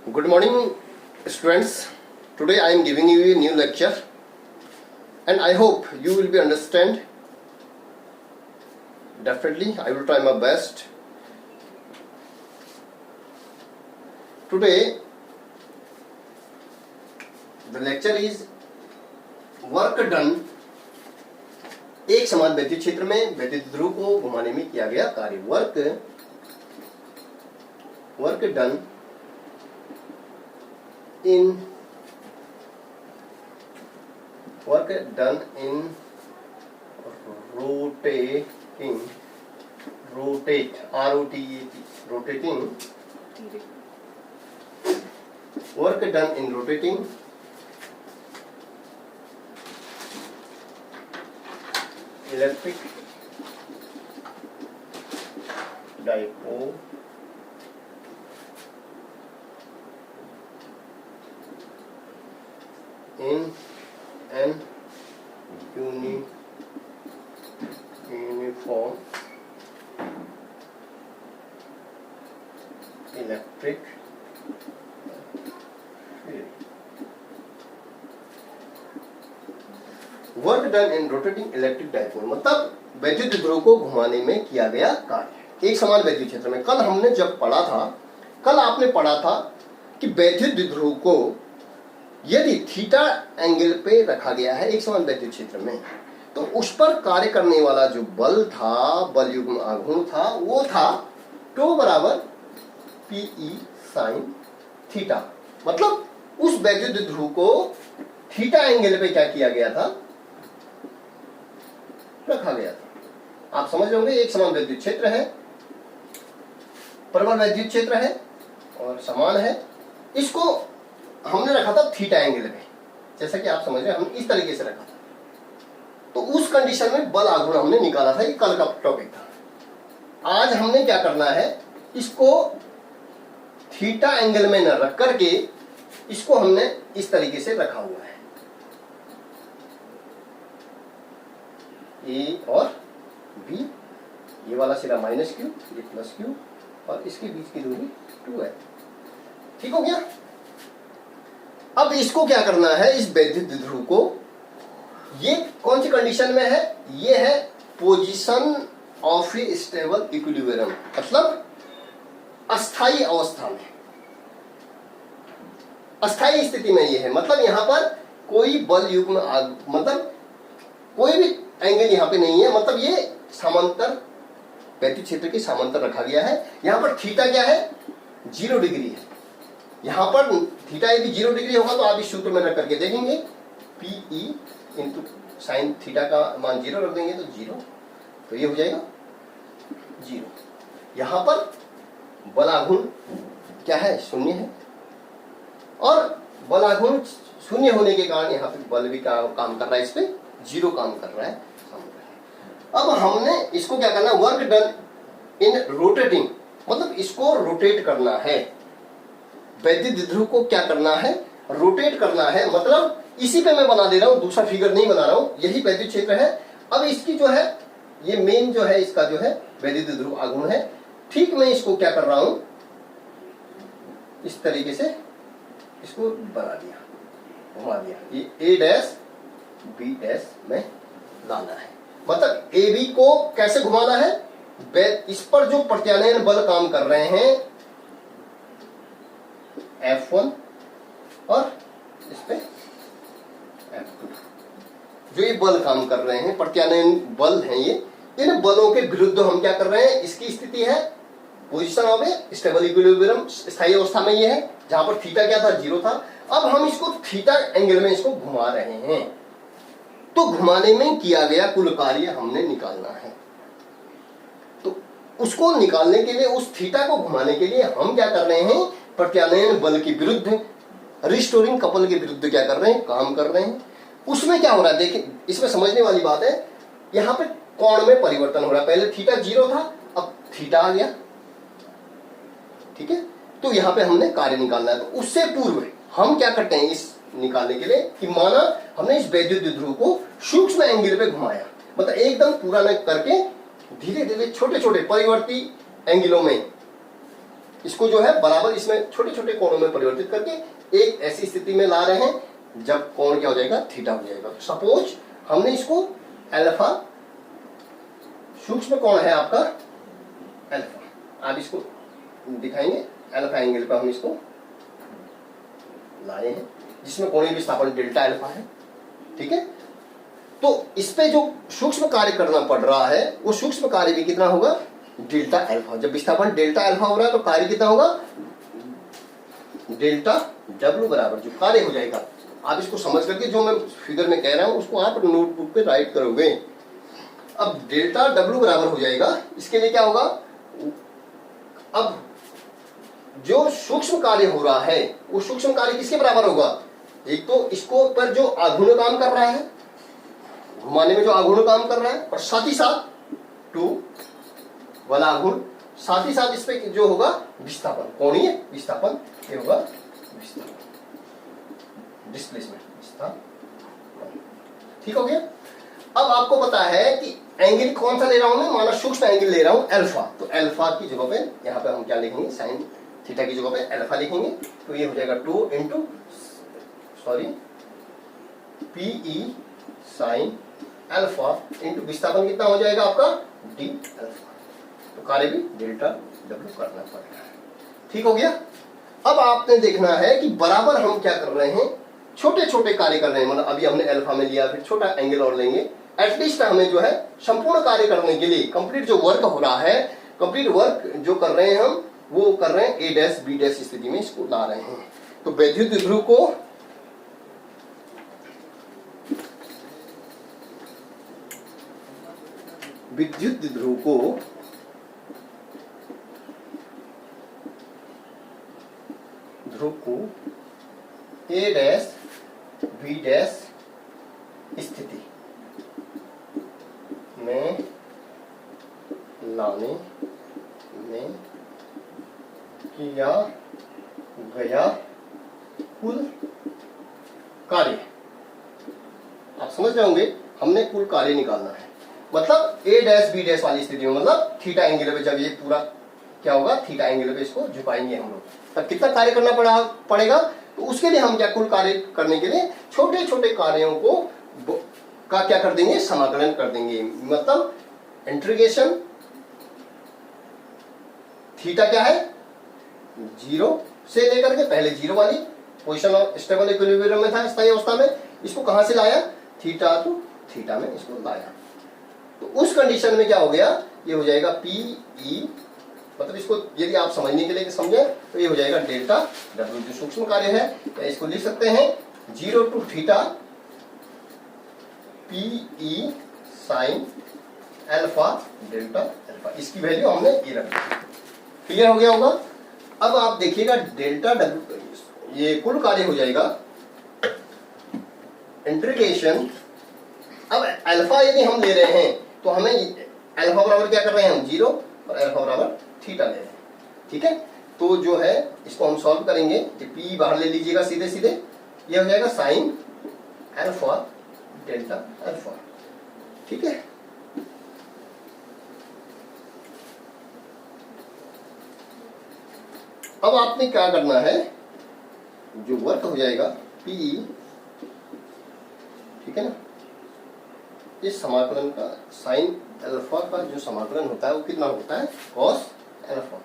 Good morning, students. Today I am giving you a new lecture, and I hope you will be understand. Definitely, I will try my best. Today, the lecture is work done. एक समान वैद्युत क्षेत्र में वैद्युत ध्रुव को घुमाने में किया गया कार्य. Work done in rotating work done in rotating electric dipole in an uniform electric field. Work done in rotating electric dipole मतलब वैद्युत ध्रुव को घुमाने में किया गया कार्य एक समान वैद्युत क्षेत्र में. कल आपने पढ़ा था कि वैद्युत ध्रुव को यदि थीटा एंगल पे रखा गया है एक समान वैद्युत क्षेत्र में, तो उस पर कार्य करने वाला जो बल था, बल युग्म आघूर्ण था, वो था टो बराबर पीई साइन थीटा. मतलब उस वैद्युत ध्रुव को थीटा एंगल पे क्या किया गया था, रखा गया था. आप समझ रहे होंगे, एक समान वैद्युत क्षेत्र है, प्रबल वैद्युत क्षेत्र है और समान है. इसको हमने रखा था थीटा एंगल पे, जैसा कि आप समझ रहे हैं, हमने इस तरीके से रखा था. तो उस कंडीशन में बल आघूर्ण हमने निकाला था. ये कल का टॉपिक था. आज हमने क्या करना है, इसको थीटा एंगल में न रख करके इसको हमने इस तरीके से रखा हुआ है, ए और बी. ये वाला सिरा माइनस क्यू, ये प्लस क्यू, और इसके बीच की दूरी 2 है. ठीक हो गया. अब इसको क्या करना है, इस वैद्युत ध्रुव को, ये कौन सी कंडीशन में है, ये है position of A stable equilibrium, मतलब अस्थाई अवस्था में, अस्थाई स्थिति में ये है. मतलब यहां पर कोई बल युग्म मतलब कोई भी एंगल यहां पे नहीं है. मतलब ये समांतर वैद्युत क्षेत्र के समांतर रखा गया है. यहां पर थीटा क्या है, 0 डिग्री है. यहां पर थीटा यदि 0 डिग्री होगा तो आप इस सूत्र में रख करके देखेंगे, पीई इंटू साइन थीटा का मान 0 रख देंगे तो 0, तो ये हो जाएगा 0. यहां पर बल आघूर्ण क्या है, 0 है, और बल आघूर्ण 0 होने के कारण यहाँ पे बल भी काम कर रहा है, इस पे 0 काम कर रहा है. अब हमने इसको क्या करना है, वर्क डन इन रोटेटिंग, मतलब इसको रोटेट करना है. वैद्युत ध्रुव को क्या करना है, रोटेट करना है. मतलब इसी पे मैं बना दे रहा हूं, दूसरा फिगर नहीं बना रहा हूं. यही वैद्युत क्षेत्र है. अब इसकी जो है, ये मेन जो है, इसका जो है वैद्युत ध्रुव आघूर्ण है. ठीक मैं इसको क्या कर रहा हूं, इस तरीके से इसको बना दिया, घुमा दिया. ये ए डैश बी डैश में लाना है. मतलब ए बी को कैसे घुमाना है, इस पर जो प्रत्यानयन बल काम कर रहे हैं F1 और इस पे F2, जो ये बल काम कर रहे हैं, प्रत्यानयन बल हैं ये, इन बलों के विरुद्ध हम क्या कर रहे हैं, इसकी स्थिति है position of A stable equilibrium, स्थायी अवस्था में ये है, जहां पर थीटा क्या था, 0 था. अब हम इसको थीटा एंगल में इसको घुमा रहे हैं. तो घुमाने में किया गया कुल कार्य हमने निकालना है. तो उसको निकालने के लिए, उस थीटा को घुमाने के लिए हम क्या कर रहे हैं, प्रत्यानयन बल के विरुद्ध, रिस्टोरिंग कपल के विरुद्ध क्या कर रहे हैं, काम कर रहे हैं. उसमें क्या हो रहा है, देखिए इसमें समझने वाली बात है. यहां पे कोण में परिवर्तन हो रहा है. पहले थीटा 0 था, अब थीटा आ गया. ठीक है. तो यहां पे हमने कार्य निकालना है. तो उससे पूर्व हम क्या करते हैं इस निकालने के लिए, कि माना हमने इस वैद्युत ध्रुव को सूक्ष्म एंगल पे घुमाया, मतलब एकदम पूरा न करके धीरे धीरे छोटे छोटे परिवर्ती एंगलों में इसको जो है बराबर इसमें छोटे छोटे कोणों में परिवर्तित करके एक ऐसी स्थिति में ला रहे हैं जब कोण क्या हो जाएगा, थीटा हो जाएगा। सपोज हमने इसको अल्फा, सूक्ष्म कोण है आपका अल्फा, आप इसको दिखाएंगे अल्फा एंगल पर हम इसको लाए हैं जिसमें कोणीय विस्थापन डेल्टा अल्फा है, ठीक है। तो इस पे जो सूक्ष्म कार्य करना पड़ रहा है वो सूक्ष्म कार्य भी कितना होगा, डेल्टा अल्फा। जब विस्थापन डेल्टा अल्फा हो रहा है तो कार्य कितना होगा, डेल्टा डब्ल्यू बराबर जो कार्य हो जाएगा। आप इसको समझ करके जो मैं फिगर में कह रहा हूं उसको आप नोटबुक पे राइट करोगे। अब डेल्टा डब्ल्यू बराबर हो जाएगा, इसके लिए क्या होगा, अब जो सूक्ष्म कार्य हो रहा है वो सूक्ष्म कार्य किसके बराबर होगा, एक तो इसको पर जो आघूर्ण काम कर रहा है, घुमाने में जो आघूर्ण काम कर रहा है, और साथ ही साथ 2 वाला आघूर्ण, साथ ही साथ इस पे जो होगा विस्थापन, कोणीय विस्थापन, ये होगा विस्थापन, डिस्प्लेसमेंट विस्थापन, ठीक हो गया। अब आपको पता है कि एंगल कौन सा ले रहा हूं मैं, माना सूक्ष्म एंगल ले रहा हूं अल्फा, तो अल्फा की जगह पे यहां पे हम क्या लिखेंगे, साइन थीटा की जगह पे अल्फा लिखेंगे, तो ये हो जाएगा 2 into P E sine alpha into विस्थापन कितना हो जाएगा आपका, डी अल्फा। तो कार्य भी डेल्टा डब्ल्यू करना पड़ेगा, ठीक हो गया। अब आपने देखना है कि बराबर हम क्या कर रहे हैं, छोटे छोटे कार्य कर रहे हैं, मतलब अभी हमने अल्फा में लिया, फिर छोटा एंगल और लेंगे, एटलीस्ट हमें जो है संपूर्ण कार्य करने के लिए कंप्लीट जो वर्क हो रहा है, कंप्लीट वर्क जो कर रहे हैं हम वो कर रहे हैं ए डैश बी डैश स्थिति में इसको ला रहे हैं। तो विद्युत द्विध्रुव को ध्रुव को ए डैश बी डैश स्थिति में लाने में किया गया कुल कार्य, आप समझ रहे होंगे, हमने कुल कार्य निकालना है। मतलब ए डैश बी डैश वाली स्थिति में, मतलब थीटा एंगल पे जब ये पूरा क्या होगा, थीटा एंगल पे इसको झुकाएंगे हम लोग, तब कितना कार्य करना पड़ेगा। तो उसके लिए हम क्या, कुल कार्य करने के लिए छोटे छोटे कार्यों को का क्या कर देंगे, समाकलन कर देंगे। मतलब इंटीग्रेशन थीटा क्या है, 0 से लेकर के, पहले 0 वाली पोजीशन और स्टेबल इक्विलिब्रियम में था स्थायी अवस्था में, इसको कहां से लाया, थीटा टू थीटा में इसको लाया। तो उस कंडीशन में क्या हो गया, ये हो जाएगा पीई, मतलब इसको यदि आप समझने के लिए समझे तो ये हो जाएगा डेल्टा डब्ल्यू जो सूक्ष्म कार्य है, या इसको लिख सकते हैं 0 to theta P E sine alpha delta alpha, इसकी वैल्यू हमने ये रख दी। क्लियर हो गया होगा। अब आप देखिएगा डेल्टा डब्ल्यू, ये कुल कार्य हो जाएगा इंटीग्रेशन। अब अल्फा यदि हम ले रहे हैं तो हमें अल्फा बराबर क्या कर रहे हैं हम, 0, और अल्फा बराबर थीटा ले रहे हैं, ठीक है। तो जो है इसको हम सॉल्व करेंगे, पी बाहर ले लीजिएगा सीधे सीधे, ये हो जाएगा साइन अल्फा डेल्टा अल्फा, ठीक है। अब आपने क्या करना है, जो वर्क हो जाएगा पी, ठीक है ना, इस समाकलन का साइन अल्फा का जो समाकलन होता है वो कितना होता है, कॉस अल्फा।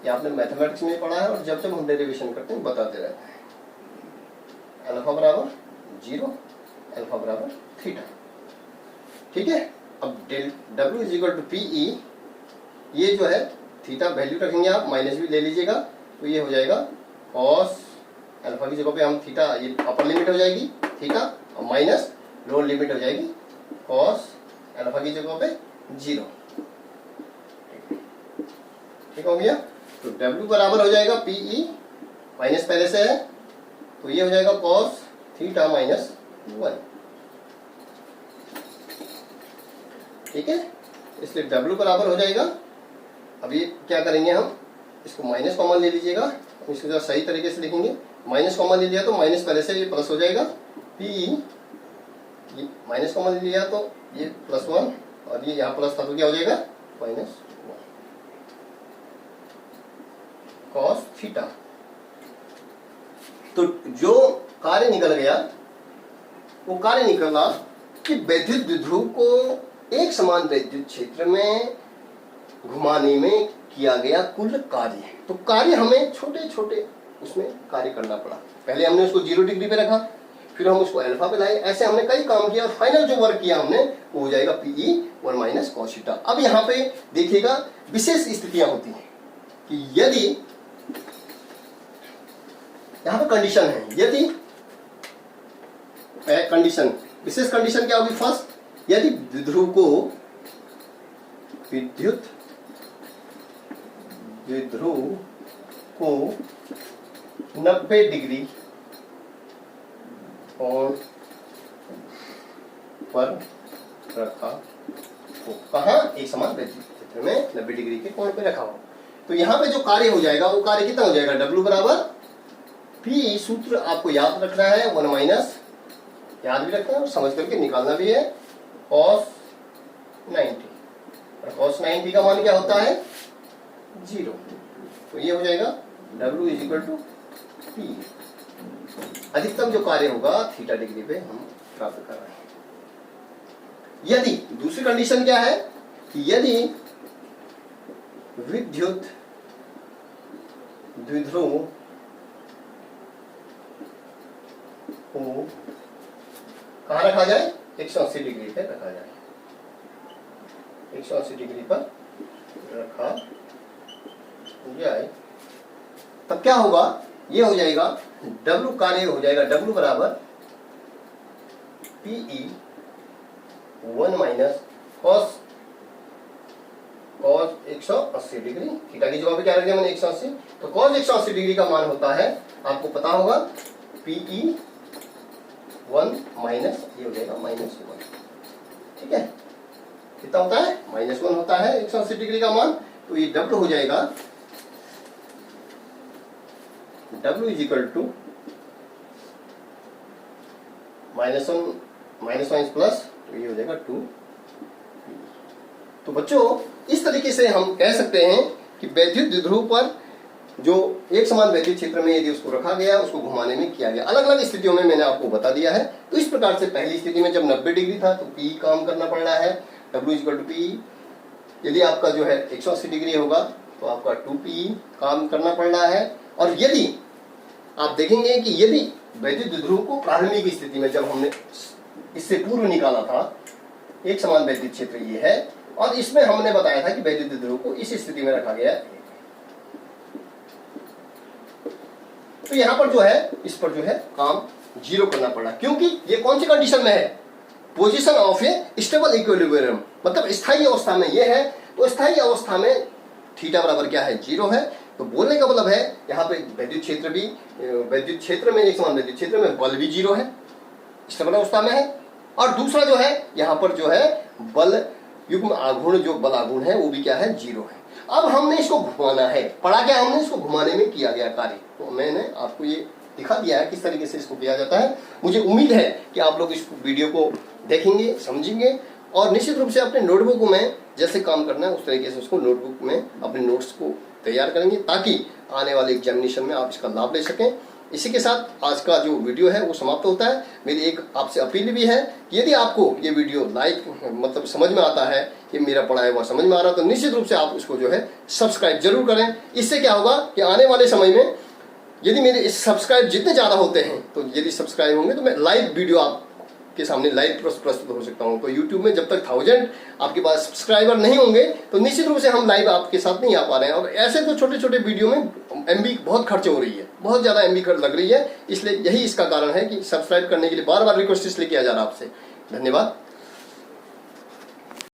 ये आपने मैथमेटिक्स में पढ़ा है और जब जब हम डेरिवेशन करते हैं बताते रहते हैं। अल्फा बराबर 0, अल्फा बराबर थीटा, ठीक है। अब del W is equal to P E, ये जो है थीटा वैल्यू रखेंगे आप, माइनस भी ले लीजिएगा, तो ये हो जाएगा कॉस अल्फा की जगह पे हम थीटा, ये अपर लिमिट हो जाएगी थीटा, और माइनस लोअर लिमिट हो जाएगी कॉस अल्फा की जगह पे 0, ठीक हो गया। तो W बराबर हो जाएगा पीई, माइनस पहले से है, तो ये हो जाएगा कॉस थीटा माइनस 1, ठीक है। इसलिए W बराबर हो जाएगा, अब ये क्या करेंगे हम, इसको माइनस कॉमन ले लीजिएगा, इसको जरा सही तरीके से लिखेंगे, माइनस कॉमन ले लिया तो माइनस पहले से ये प्लस हो जाएगा, पी माइनस कॉमन ले लिया तो ये +1, और ये यहाँ प्लस था तो क्या हो जाएगा -1, कॉस थीटा। तो जो कार्य निकल गया वो कार्य निकला कि वैद्युत द्विध्रुव को एक समान वैद्युत क्षेत्र में घुमाने में किया गया कुल कार्य। तो कार्य हमें छोटे छोटे उसमें कार्य करना पड़ा। पहले हमने उसको 0 डिग्री पे रखा, फिर हम उसको अल्फा पे लाए, ऐसे हमने कई काम किया और फाइनल जो वर्क किया हमने वो हो जाएगा PE 1 माइनस कॉस थीटा। अब यहाँ पे देखिएगा विशेष स्थितियां होती हैं कि यदि यहाँ पे कंडीशन है, यदि कंडीशन, विशेष कंडीशन क्या होगी? फर्स्ट, यदि द्विध्रुव को विद्युत द्विध्रुव को 90 डिग्री कोण पर रखा हो। कहाँ? एक समान वैद्युत क्षेत्र में 90 डिग्री के कोण पे रखा हो। तो यहाँ पे जो कार्य हो जाएगा वो कार्य कितना हो जाएगा? W बराबर P, सूत्र आपको याद रखना है, 1 माइनस, याद भी रखना है और समझ करके निकालना भी है, cos 90। और cos 90 का मान क्या होता है? 0। तो ये हो जाएगा W is equal to P। अधिकतम जो कार्य होगा थीटा डिग्री पे हम प्राप्त कर रहे हैं। यदि दूसरी कंडीशन क्या है कि यदि विद्युत द्विध्रुव को कहाँ रखा जाए? 180 डिग्री पे रखा जाए, 180 डिग्री पर रखा जाए, तब क्या होगा? ये हो जाएगा W कार्य हो जाएगा W बराबर PE 1 minus cos 180 degree. Theta की जगह पे क्या रख दिया मैंने? 180। तो कॉस 180 डिग्री का मान होता है, आपको पता होगा, PE 1 माइनस, ये हो जाएगा -1। ठीक है, कितना होता है? -1 होता है 180 डिग्री का मान। तो ये W हो जाएगा W is equal to -1 plus, तो ये हो जाएगा 2। तो बच्चों इस तरीके से हम कह सकते हैं कि वैद्युत द्विध्रुव पर जो एक समान वैद्युत क्षेत्र में यदि उसको रखा गया, उसको घुमाने में किया गया। अलग अलग स्थितियों में मैंने आपको बता दिया है। तो इस प्रकार से पहली स्थिति में जब 90 डिग्री था तो P काम करना पड़ रहा है, W is equal to P। यदि आपका जो है 180 डिग्री होगा तो आपका 2P काम करना पड़ रहा है। और यदि आप देखेंगे कि यदि वैद्युत द्विध्रुव को प्रारंभिक स्थिति में जब हमने इससे पूर्व निकाला था, एक समान वैद्युत क्षेत्र ये है और इसमें हमने बताया था कि वैद्युत द्विध्रुव को इस स्थिति में रखा गया है। तो यहां पर जो है, इस पर जो है काम 0 करना पड़ा, क्योंकि ये कौन सी कंडीशन में है? Position of A stable equilibrium, मतलब स्थायी अवस्था में ये है। तो स्थायी अवस्था में थीटा बराबर क्या है? 0 है। तो बोलने का मतलब है यहाँ पे वैद्युत क्षेत्र भी, वैद्युत क्षेत्र में, एक समान वैद्युत क्षेत्र में बल भी 0 है, स्टेबल अवस्था में है। और दूसरा जो है यहाँ पर जो है बल युग्म आघूर्ण, जो बल आघूर्ण है वो भी क्या है? 0 है। अब हमने इसको घुमाना है, पढ़ा क्या? हमने इसको घुमाने में किया गया कार्य। तो मैंने आपको ये दिखा दिया है किस तरीके से इसको किया जाता है। मुझे उम्मीद है कि आप लोग इस वीडियो को देखेंगे, समझेंगे और निश्चित रूप से अपने नोटबुक में जैसे काम करना है उस तरीके से उसको नोटबुक में अपने नोट्स को तैयार करेंगे, ताकि आने वाले एग्जामिनेशन में आप इसका लाभ ले सकें। इसी के साथ आज का जो वीडियो है वो समाप्त होता है। मेरी एक आपसे अपील भी है कि यदि आपको ये वीडियो मतलब समझ में आता है, ये मेरा पढ़ा है वह समझ में आ रहा है, तो निश्चित रूप से आप उसको जो है सब्सक्राइब जरूर करें। इससे क्या होगा कि आने वाले समय में यदि मेरे सब्सक्राइब जितने ज़्यादा होते हैं, तो यदि सब्सक्राइब होंगे तो मैं लाइव वीडियो आपके सामने लाइव प्रस्तुत हो सकता हूँ। तो यूट्यूब में जब तक 1000 आपके पास सब्सक्राइबर नहीं होंगे तो निश्चित रूप से हम लाइव आपके साथ नहीं आ पा रहे हैं। और ऐसे तो छोटे छोटे वीडियो में MB बहुत खर्च हो रही है, बहुत ज़्यादा MB लग रही है, इसलिए यही इसका कारण है कि सब्सक्राइब करने के लिए बार बार रिक्वेस्ट इसलिए किया जा रहा है आपसे। धन्यवाद।